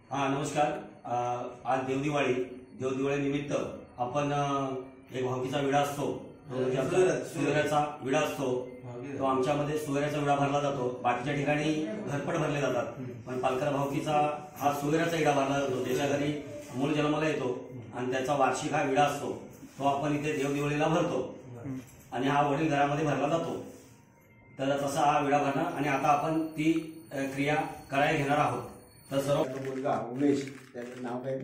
हा नमस्कार। आज देवदिवाळी निमित्त आपण एक भावकीचा विडा असतो, सोयऱ्याचा विडा असतो। तो आमच्यामध्ये सोयऱ्याचा विडा भरला जातो। बाकीच्या ठिकाणी घरपट भरले जातात, पण पालकर भावकीचा हा सोयऱ्याचा विडा भरला जातो। त्याच्या घरी मूल जन्माला येतो आणि त्याचा वार्षिक हा विडा असतो, तो आपण इथे देवदिवाळीला भरतो आणि हा वडील घरामध्ये भरला जातो। तर तसा हा विडा भरणं आणि आता आपण ती क्रिया करायला घेणार आहोत। तर सर्व मुलगा उमेश, त्याचं नाव काय?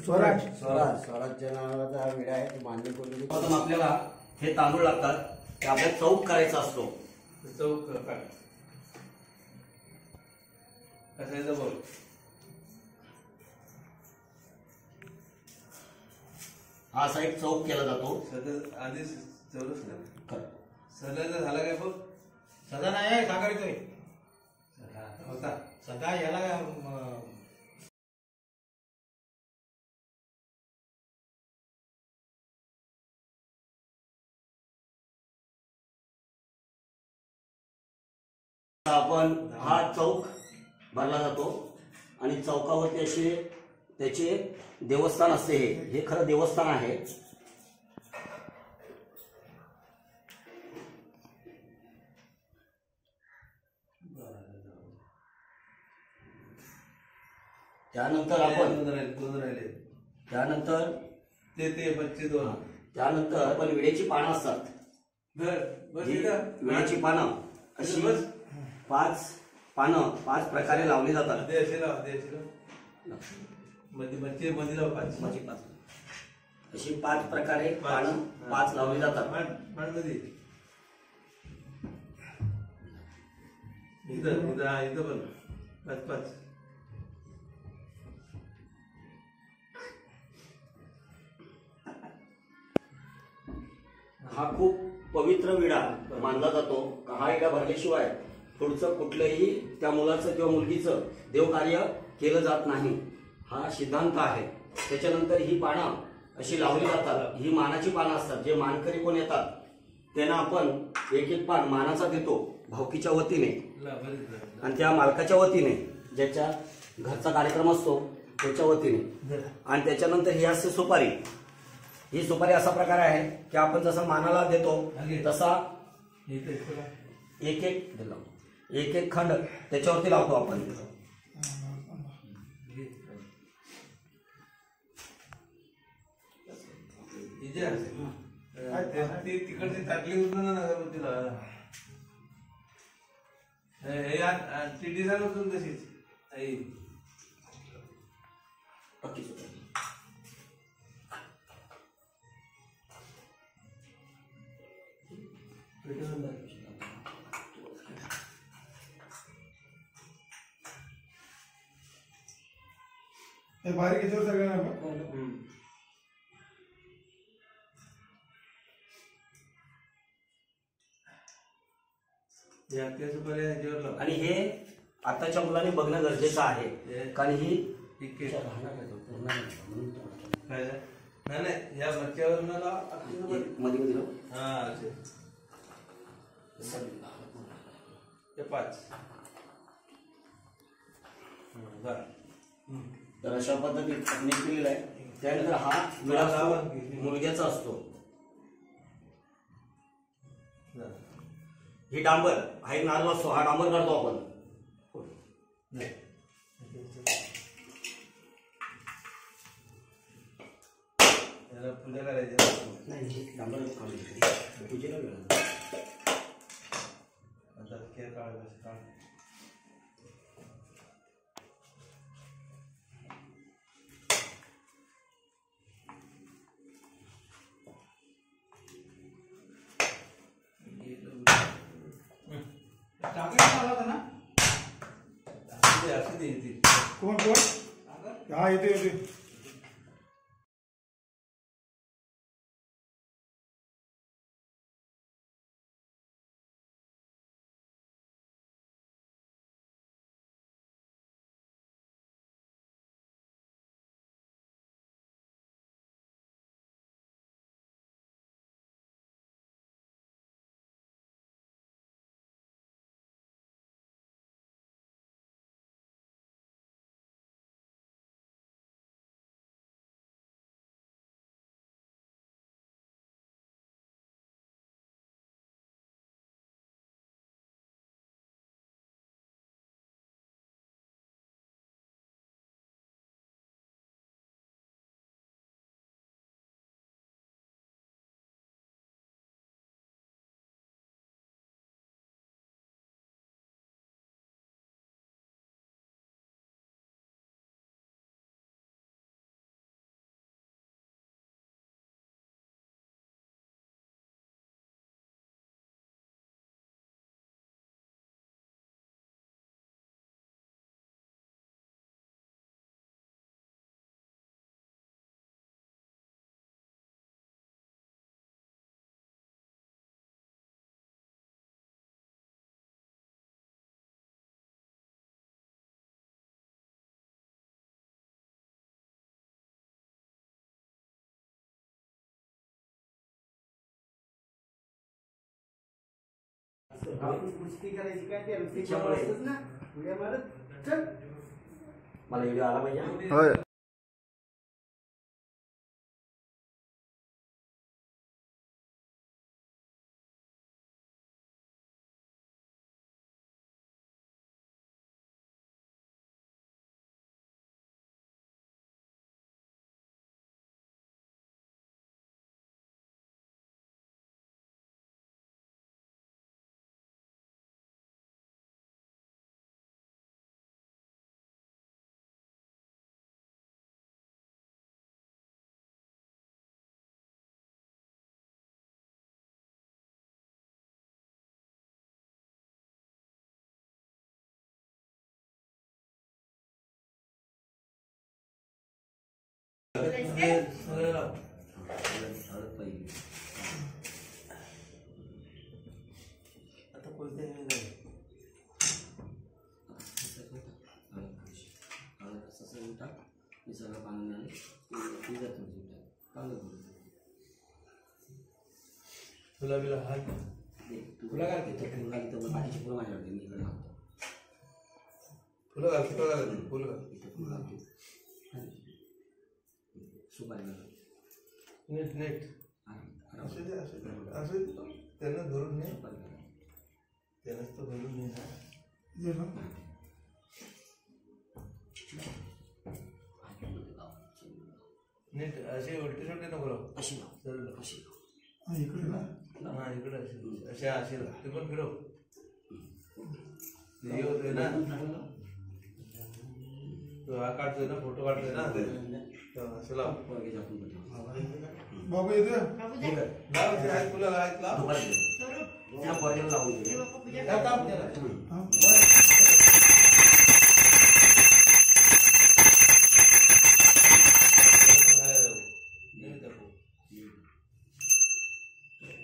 स्वराजच्या नावाचा विडा आहे, तो मान्य करून प्रथम आपल्याला हे तांदूळ लागतात, ते आपल्याला चौक करायचा असतो। चौक कसायचा बोल हा असा एक चौक केला जातो। आधी चौरस कर. सदाचा झाला काय बघ? सदा नाही सांगायचोय होता सदा याला आपण हा चौक भरला जातो आणि चौकावरती असे त्याचे देवस्थान असते। हे खरं देवस्थान आहे। त्यानंतर आपण दोन राहिले त्यानंतर ते बच्चे दोन त्यानंतर आपण विड्याची पानं असतात। विड्याची पानं अशी 5 पानं 5 प्रकारे लावली जातात। बच्चे मध्ये लाव पाच माझी 5 अशी 5 प्रकारे पानं 5 लावली जातात। मध्ये इथं पण पाच पाच हा खूप पवित्र विडा मानला जातो। हा विडा भरल्याशिवाय पुढचं कुठलंही त्या मुलाचं किंवा मुलगीचं देवकार्य केलं जात नाही, हा सिद्धांत आहे। त्याच्यानंतर ही पानं अशी लावली जातात। ही मानाची पानं असतात। जे मानकरी कोण येतात त्यांना आपण एक एक पान मानाचा देतो भावकीच्या वतीने आणि त्या मालकाच्या वतीने, ज्याच्या घरचा कार्यक्रम असतो त्याच्या वतीने। आणि त्याच्यानंतर ही असते सुपारी। ही सुपारी असा प्रकार आहे की आपण जसं मानाला देतो तसा एक एक खंड त्याच्यावरती लावतो आपण। तिकडची ताटली होत ना नगरपतीला चिठी सांगत तशीच आई बारीक याच्यावर सगळ्यांना आणि हे आताच्या मुलांनी बघणं गरजेचं आहे, कारण ही नाही या बच्च्यावर मध्ये ते पाच तर अशा पद्धतीने केलेला आहे। त्यानंतर हा विडा मुलग्याचा असतो। ही डांबर हा एक नारळ असतो, हा डांबर काढतो आपण। पूजा करायची नाही, डांबर पूजेला वेळ कोण हा येते आपण कुस्ती करायची काय ते नुसती त्याच्यामुळे. असतंच ना उड्या मारत चल. मला व्हिडिओ आला पाहिजे. होय सगळं लाव. हळद पाहिजे. आता कोणते हे नाही. हळद असं टाक. मी सगळं पाणी आले तुला बिला हात तुला काय फुलं लागली तर बाकीची फुलं माझ्याकडे मी इकडे लावतो. फुलं घाल फुलं घाल फुलं घाल. इथं फुलं लावतो. सुपारी घाल. नीट नीट असू दे असू दे असू दे. त्यांना धरून नाही सुपारी घाल. त्यानंच तो धरून नाही ना. ये ना. नीट असे उलटी सुलटी नको लाव. अशी लाव. सरळ लाव. अशी लाव. हा, इकडे ना. हा इकडे असे अशा असे लाव. ते पण फिरव. हे होते ना तो हा काढतोय ना फोटो काढतोय ना असं लाव. पोरगेच्या आपण बघू. बाबू येते हे कर. लाव ते आहेत तुला आहेत लाव. दुपारी दे. त्या पोरगेला लावून दे. त्या काम केलं. हा.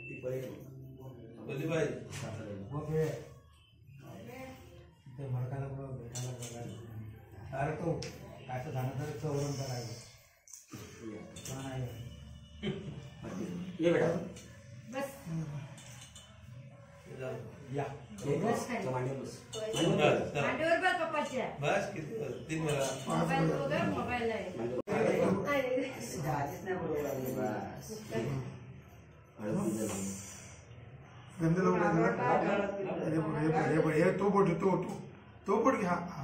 ती पहिले बोलली पाहिजे. ते भडकाला कुठं भेटायला बघायला. अरे तो काय तर झालं तर चौरम करायचं. ये बेटा. या ये बस. त्या मांडीवर बस. मांडीवर बघ पप्पाच्या. बस किती 3 वेळा. मोबाईल बघा, मोबाईल आहे. आधीच नाही बरोबर आली. बस. हळद पिंजर घाल. गंध लावून हे तो बोट तो बोट घ्या. हा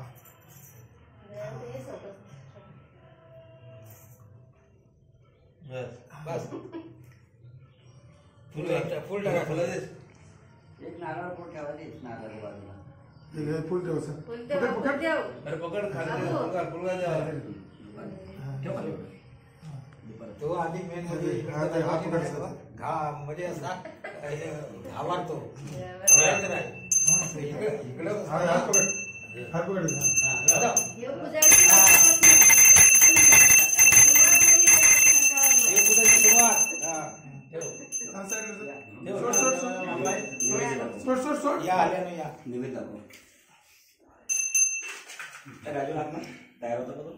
बस फुल टाका फुलं दे. एक नारळ पण ठेवायचे नारळ बाजूला. हे फुल ठेव सर. फुल देव, फुल देव. अरे पकड खाली फुलगा द्या. ठेव खाली. तो आधी मेन हा, ते हात पकडायचा. घा म्हणजे असा घावारतो इकडं हात पकड. हात पकड. हे पुजारी बापापासून. हा, साईडला सर. सोड. या आल्यानं या निवेद दाखव. राजू लागणार तयार होता का तो?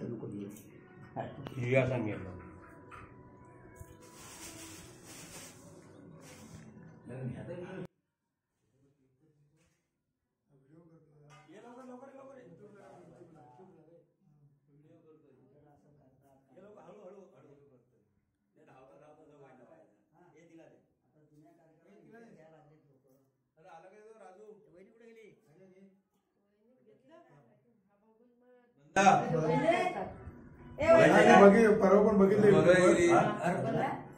नको देऊ. या सांगितलं बघी परवा पण बघितले.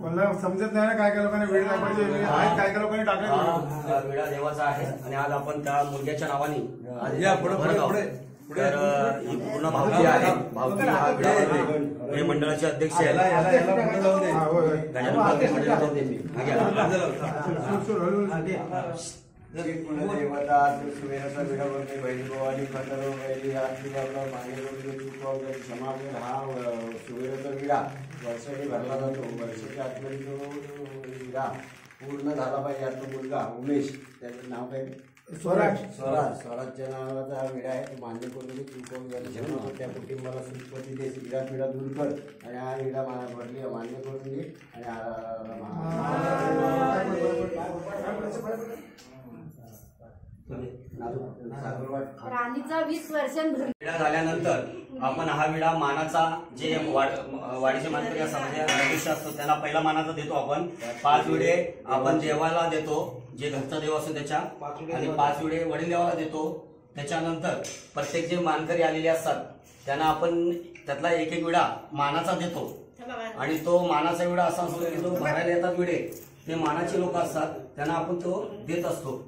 मला समजत नाही ना काय काय लोकांनी वेळ दाखवायचे. काय काय लोकांनी टाकायचे. हा विडा देवाचा आहे आणि आज आपण त्या मुलग्याच्या नावाने या पुढे पुढे पुढे तर ही पूर्ण भावकी आहे. भावकी हा विडा आहे. हे मंडळाचे अध्यक्ष आहेत हा, होय, होय. गजानन भावकी मंडळाचे अध्यक्ष. हा, घ्या. सुर, हळूहळू. देवता सुवेराचा विडा बनते बैलभवानी खंडरो बैली रात्री बाबा मागे करून समावेश हा सुवेराचा विडा वर्षाने भरला जातो. वर्षाच्या आतमध्ये तो विडा पूर्ण झाला पाहिजे. आता मुलगा उमेश, त्याचं नाव काय? स्वराज. स्वराजच्या नावाचा विडा आहे. तो मान्य करून चुकवून त्या कुटुंबाला सुखपती दे, विडा दूर कर आणि हा विडा भरली मान्य करून दे राणीचा 20 वर्षांपूर्वी विडा झाल्यानंतर आपण हा विडा मानाचा जे वाडीचे मानकरी असतात म्हणजे अध्यक्ष असतो त्यांना पहिला मानाचा देतो आपण. 5 विडे आपण देवाला देतो, जे घरचा देव असतो त्याच्या, आणि 5 विडे वडील देवाला देतो. त्याच्यानंतर प्रत्येक जे मानकरी आलेले असतात त्यांना आपण त्यातला एक विडा मानाचा देतो. आणि तो मानाचा विडा असा असतो की जो भरायला येतात विडे ते मानाचे लोक असतात त्यांना आपण तो देत असतो.